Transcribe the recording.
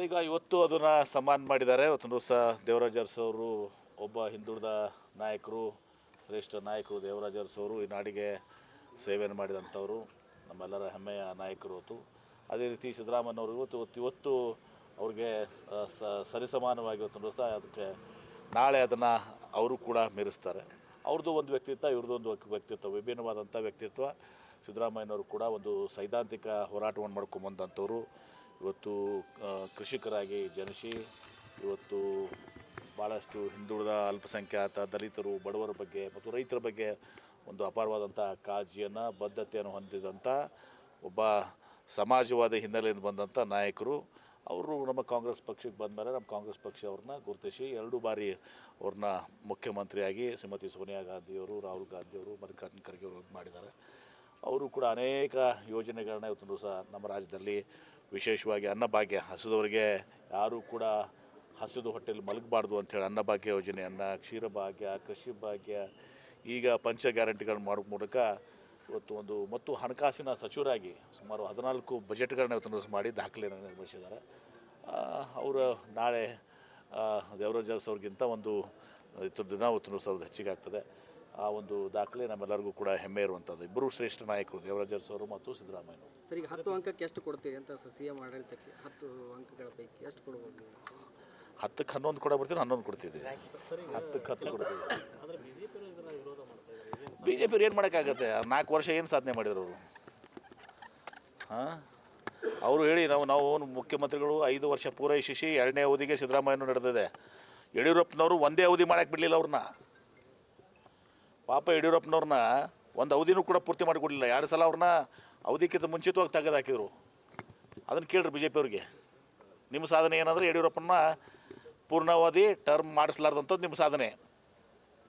ಈಗ ಇವತ್ತು ಅದನ್ನು ಸನ್ಮಾನ ಮಾಡಿದ್ದಾರೆ. ಇವತ್ತು ಸಹ ದೇವರಾಜ ಅರಸು ಅವರು ಒಬ್ಬ ಹಿಂದುಳಿದ ನಾಯಕರು, ಶ್ರೇಷ್ಠ ನಾಯಕರು. ದೇವರಾಜ ಅರಸು ಅವರು ಈ ನಾಡಿಗೆ ಸೇವೆಯನ್ನು ಮಾಡಿದಂಥವರು, ನಮ್ಮೆಲ್ಲರ ಹೆಮ್ಮೆಯ ನಾಯಕರು ಹೊತ್ತು. ಅದೇ ರೀತಿ ಸಿದ್ದರಾಮಯ್ಯನವರು ಇವತ್ತು ಅವ್ರಿಗೆ ಸರಿಸಮಾನವಾಗಿ ಇವತ್ತು ಸಹ ಅದಕ್ಕೆ ನಾಳೆ ಅದನ್ನು ಅವರು ಕೂಡ ಮೀರಿಸ್ತಾರೆ. ಅವ್ರದ್ದು ಒಂದು ವ್ಯಕ್ತಿತ್ವ, ಇವ್ರದ್ದು ಒಂದು ವ್ಯಕ್ತಿತ್ವ, ವಿಭಿನ್ನವಾದಂಥ ವ್ಯಕ್ತಿತ್ವ. ಸಿದ್ದರಾಮಯ್ಯನವರು ಕೂಡ ಒಂದು ಸೈದ್ಧಾಂತಿಕ ಹೋರಾಟವನ್ನು ಮಾಡ್ಕೊಂಬಂದಂಥವ್ರು. ಇವತ್ತು ಕೃಷಿಕರಾಗಿ ಜನಿಸಿ ಇವತ್ತು ಭಾಳಷ್ಟು ಹಿಂದುಳಿದ ಅಲ್ಪಸಂಖ್ಯಾತ ದಲಿತರು, ಬಡವರ ಬಗ್ಗೆ ಮತ್ತು ರೈತರ ಬಗ್ಗೆ ಒಂದು ಅಪಾರವಾದಂಥ ಕಾಳಜಿಯನ್ನು, ಬದ್ಧತೆಯನ್ನು ಹೊಂದಿದಂಥ ಒಬ್ಬ ಸಮಾಜವಾದಿ ಹಿನ್ನೆಲೆಯಿಂದ ಬಂದಂಥ ನಾಯಕರು. ಅವರು ನಮ್ಮ ಕಾಂಗ್ರೆಸ್ ಪಕ್ಷಕ್ಕೆ ಬಂದ ಮೇಲೆ ನಮ್ಮ ಕಾಂಗ್ರೆಸ್ ಪಕ್ಷ ಅವ್ರನ್ನ ಗುರುತಿಸಿ 2 ಬಾರಿ ಅವ್ರನ್ನ ಮುಖ್ಯಮಂತ್ರಿಯಾಗಿ ಶ್ರೀಮತಿ ಸೋನಿಯಾ ಗಾಂಧಿಯವರು, ರಾಹುಲ್ ಗಾಂಧಿಯವರು, ಮಲ್ಲಿಕಾರ್ಜುನ ಖರ್ಗೆ ಅವರು ಮಾಡಿದ್ದಾರೆ. ಅವರು ಕೂಡ ಅನೇಕ ಯೋಜನೆಗಳನ್ನ ಇವತ್ತು ಸಹ ನಮ್ಮ ರಾಜ್ಯದಲ್ಲಿ, ವಿಶೇಷವಾಗಿ ಅನ್ನಭಾಗ್ಯ, ಹಸಿದವರಿಗೆ ಯಾರೂ ಕೂಡ ಹಸಿದು ಹೊಟ್ಟೆಯಲ್ಲಿ ಮಲಗಬಾರ್ದು ಅಂಥೇಳಿ ಅನ್ನಭಾಗ್ಯ ಯೋಜನೆಯನ್ನು, ಕ್ಷೀರಭಾಗ್ಯ, ಕೃಷಿ ಭಾಗ್ಯ, ಈಗ ಪಂಚ ಗ್ಯಾರಂಟಿಗಳನ್ನ ಮಾಡೋ ಮೂಲಕ ಇವತ್ತು ಮತ್ತು ಹಣಕಾಸಿನ ಸಚಿವರಾಗಿ ಸುಮಾರು 14 ಬಜೆಟ್ಗಳನ್ನ ಇವತ್ತು ಮಾಡಿ ದಾಖಲೆಯನ್ನು ನಿರ್ಮಿಸಿದ್ದಾರೆ. ಅವರು ನಾಳೆ ದೇವರಾಜ ಅರಸು ಅವ್ರಿಗಿಂತ ಒಂದು ದಿನ ಇವತ್ತು ಸಾವಿರದ ಹೆಚ್ಚಿಗೆ ಆಗ್ತದೆ. ಆ ಒಂದು ದಾಖಲೆ ನಮ್ಮೆಲ್ಲರಿಗೂ ಕೂಡ ಹೆಮ್ಮೆ ಇರುವಂಥದ್ದು. ಇಬ್ಬರು ಶ್ರೇಷ್ಠ ನಾಯಕರು, ದೇವರಾಜ ಅರಸು ಅವರು ಮತ್ತು ಸಿದ್ದರಾಮಯ್ಯ. ಸರ್, ಈಗ 10 ಅಂಕಕ್ಕೆ ಎಷ್ಟು ಕೊಡ್ತೀರಿ ಅಂತ ಸಿ.ಎಂ ಆಡಳಿತಕ್ಕೆ? 10 ಅಂಕಗಳ ಪೈಕಿ ಎಷ್ಟು ಕೊಡ್ಬೋದು? 10ಕ್ಕೆ 11 ಕೂಡ ಬರ್ತೀವಿ, 11 ಕೊಡ್ತಿದ್ವಿ. 10ಕ್ಕೆ 10 ಕೊಡ್ತೀವಿ. BJP ಏನು ಮಾಡೋಕ್ಕಾಗತ್ತೆ? 4 ವರ್ಷ ಏನು ಸಾಧನೆ ಮಾಡಿದ್ರು ಅವರು? ಅವರು ಹೇಳಿ ನಾವು ಮುಖ್ಯಮಂತ್ರಿಗಳು 5 ವರ್ಷ ಪೂರೈಸಿ 2ನೇ ಅವಧಿಗೆ ಸಿದ್ದರಾಮಯ್ಯನೂ ನಡೆದಿದೆ. ಯಡಿಯೂರಪ್ಪನವರು ಒಂದೇ ಅವಧಿ ಮಾಡೋಕ್ಕೆ ಬಿಡಲಿಲ್ಲ ಅವ್ರನ್ನ. ಪಾಪ ಯಡಿಯೂರಪ್ಪನವ್ರನ್ನ ಒಂದು ಅವಧಿನೂ ಕೂಡ ಪೂರ್ತಿ ಮಾಡಿಕೊಡಲಿಲ್ಲ. 2 ಸಲ ಅವ್ರನ್ನ ಅವಧಿಕ್ಕಿಂತ ಮುಂಚಿತವಾಗಿ ತೆಗೆದುಹಾಕಿದ್ರು. ಅದನ್ನು ಕೇಳ್ರಿ BJP ಅವ್ರಿಗೆ. ನಿಮ್ಮ ಸಾಧನೆ ಏನಂದರೆ ಯಡಿಯೂರಪ್ಪನ ಪೂರ್ಣಾವಧಿ ಟರ್ಮ್ ಮಾಡಿಸ್ಲಾರ್ದಂಥದ್ದು ನಿಮ್ಮ ಸಾಧನೆ.